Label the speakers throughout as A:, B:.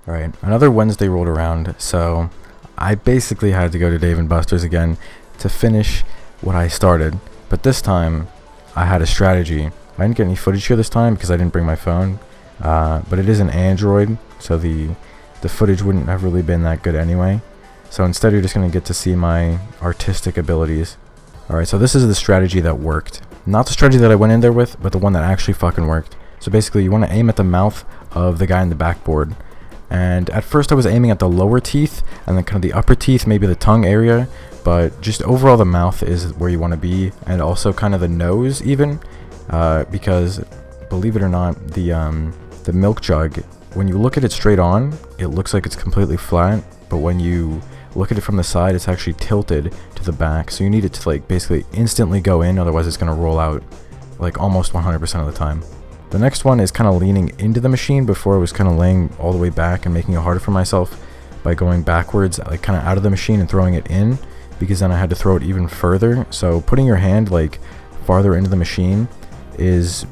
A: Alright, another Wednesday rolled around, so I basically had to go to Dave & Buster's again to finish what I started. But this time, I had a strategy. I didn't get any footage here this time because I didn't bring my phone. But it is an Android, so the footage wouldn't have really been that good anyway. So instead you're just going to get to see my artistic abilities. Alright, so this is the strategy that worked. Not the strategy that I went in there with, but the one that actually fucking worked. So basically you want to aim at the mouth of the guy in the backboard. And at first I was aiming at the lower teeth and then kind of the upper teeth, maybe the tongue area, but just overall the mouth is where you want to be, and also kind of the nose even, because believe it or not, the milk jug, when you look at it straight on, it looks like it's completely flat, but when you look at it from the side, it's actually tilted to the back, so you need it to like basically instantly go in, otherwise it's going to roll out like almost 100% of the time. The next one is kind of leaning into the machine. Before I was kind of laying all the way back and making it harder for myself by going backwards, like kind of out of the machine and throwing it in, because then I had to throw it even further. So putting your hand like farther into the machine is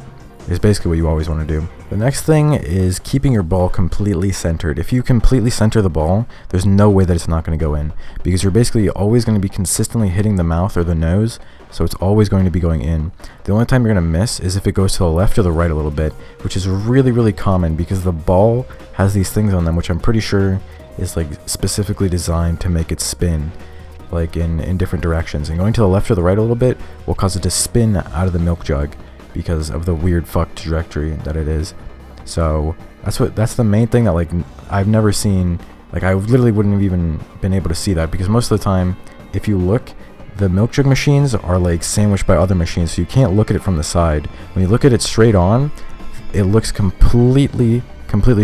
A: basically what you always want to do. The next thing is keeping your ball completely centered. If you completely center the ball, there's no way that it's not going to go in, because you're basically always going to be consistently hitting the mouth or the nose, so it's always going to be going in. The only time you're going to miss is if it goes to the left or the right a little bit, which is really, really common because the ball has these things on them, which I'm pretty sure is like specifically designed to make it spin like in different directions, and going to the left or the right a little bit will cause it to spin out of the milk jug because of the weird fucked trajectory that it is. So that's the main thing that like I've never seen. Like I literally wouldn't have even been able to see that, because most of the time if you look, the milk jug machines are like sandwiched by other machines, so you can't look at it from the side. When you look at it straight on, it looks completely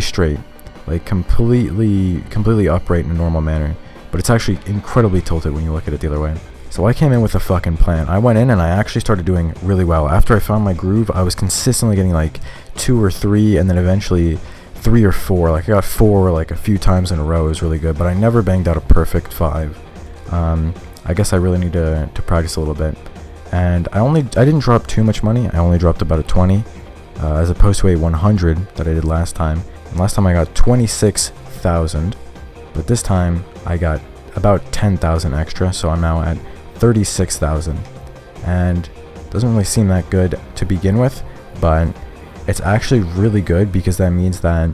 A: straight, like completely upright in a normal manner, but it's actually incredibly tilted when you look at it the other way. So I came in with a fucking plan. I went in and I actually started doing really well. After I found my groove, I was consistently getting like 2 or 3, and then eventually 3 or 4. Like I got 4 like a few times in a row. It was really good, but I never banged out a perfect 5. I guess I really need to practice a little bit. And I didn't drop too much money. I only dropped about a 20, as opposed to a 100 that I did last time. And last time I got 26,000, but this time I got about 10,000 extra, so I'm now at 36,000. And it doesn't really seem that good to begin with, but it's actually really good, because that means that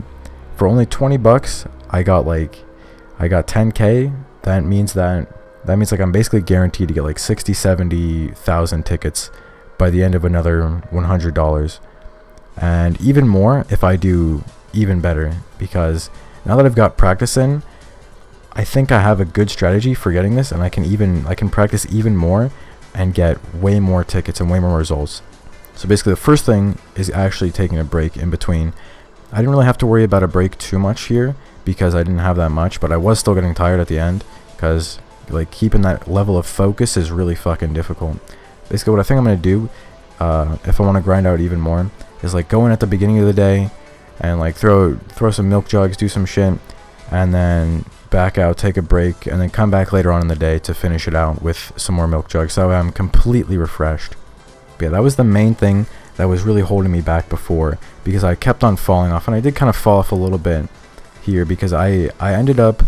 A: for only 20 bucks, I got 10k. That means like I'm basically guaranteed to get like 70,000 tickets by the end of another $100, and even more if I do even better, because now that I've got practice in, I think I have a good strategy for getting this, and I can practice even more and get way more tickets and way more results. So basically the first thing is actually taking a break in between. I didn't really have to worry about a break too much here because I didn't have that much, but I was still getting tired at the end, because like keeping that level of focus is really fucking difficult. Basically what I think I'm going to do, if I want to grind out even more, is like go in at the beginning of the day and like throw some milk jugs, do some shit, and then back out, take a break, and then come back later on in the day to finish it out with some more milk jugs, so I'm completely refreshed. But yeah, that was the main thing that was really holding me back before, because I kept on falling off, and I did kind of fall off a little bit here, because I ended up,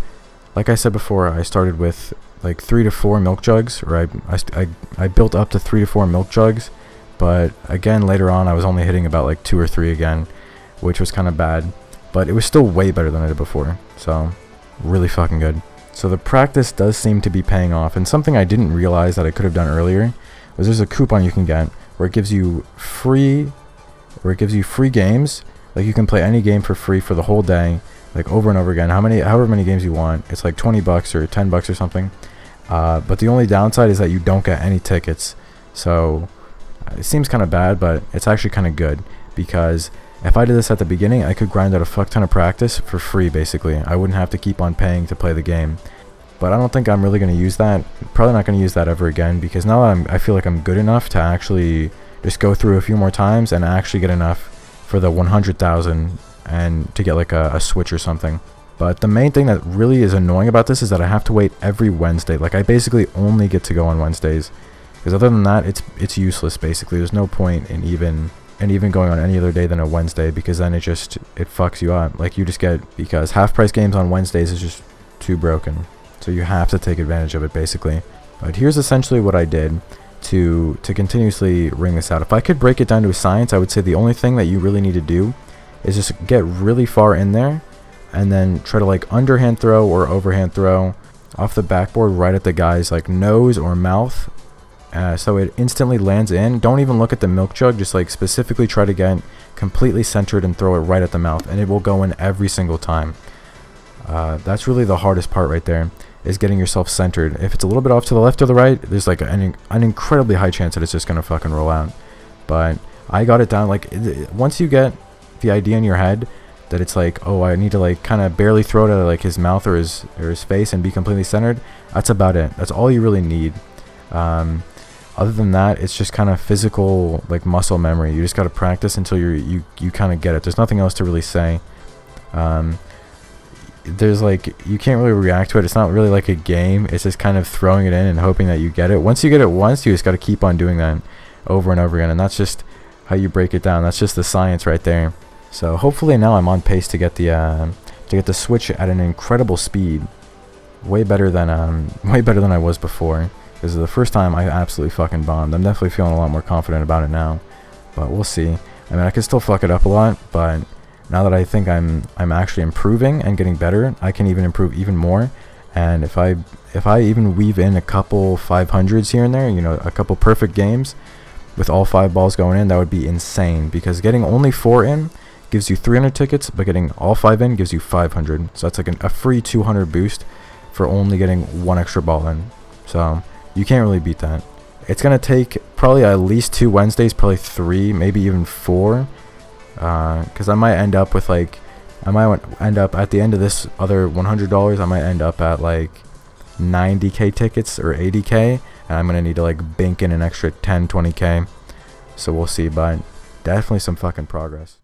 A: like I said before, I started with like 3 to 4 milk jugs, or I built up to 3 to 4 milk jugs, but again later on I was only hitting about like 2 or 3 again, which was kind of bad, but it was still way better than I did before, so really fucking good. So the practice does seem to be paying off, and something I didn't realize that I could have done earlier was there's a coupon you can get where it gives you free games. Like you can play any game for free for the whole day, like over and over again, however many games you want. It's like 20 bucks or 10 bucks or something, but the only downside is that you don't get any tickets. So it seems kind of bad, but it's actually kind of good, because if I did this at the beginning, I could grind out a fuck ton of practice for free, basically. I wouldn't have to keep on paying to play the game. But I don't think I'm really going to use that. Probably not going to use that ever again, because now that I feel like I'm good enough to actually just go through a few more times and actually get enough for the 100,000 and to get like a Switch or something. But the main thing that really is annoying about this is that I have to wait every Wednesday. Like I basically only get to go on Wednesdays, because other than that, it's useless basically. There's no point in even and even going on any other day than a Wednesday, because then it fucks you up. Like, you just get, because half price games on Wednesdays is just too broken, so you have to take advantage of it basically. But here's essentially what I did to continuously ring this out. If I could break it down to a science, I would say the only thing that you really need to do is just get really far in there and then try to like underhand throw or overhand throw off the backboard right at the guy's like nose or mouth, so it instantly lands in. Don't even look at the milk jug, just like specifically try to get completely centered and throw it right at the mouth, and it will go in every single time. That's really the hardest part right there, is getting yourself centered. If it's a little bit off to the left or the right, there's like an incredibly high chance that it's just gonna fucking roll out. But I got it down. Like, once you get the idea in your head that it's like, oh, I need to like kind of barely throw it at like his mouth or his face and be completely centered, that's about it. That's all you really need. Other than that, it's just kind of physical, like muscle memory. You just got to practice until you kind of get it. There's nothing else to really say. There's like, you can't really react to it. It's not really like a game. It's just kind of throwing it in and hoping that you get it. Once you get it once, you just got to keep on doing that over and over again, and that's just how you break it down. That's just the science right there. So hopefully now I'm on pace to get the switch at an incredible speed, way better than I was before. Because the first time I absolutely fucking bombed. I'm definitely feeling a lot more confident about it now, but we'll see. I mean, I can still fuck it up a lot, but now that I think I'm actually improving and getting better, I can even improve even more. And if I even weave in a couple 500s here and there, you know, a couple perfect games with all 5 balls going in, that would be insane. Because getting only 4 in gives you 300 tickets, but getting all 5 in gives you 500. So that's like a free 200 boost for only getting 1 extra ball in. So you can't really beat that. It's gonna take probably at least 2 Wednesdays, probably 3, maybe even 4, because I might end up with like, I might end up at the end of this other $100, I might end up at like 90k tickets or 80k, and I'm gonna need to like bank in an extra 10-20k. So we'll see, but definitely some fucking progress.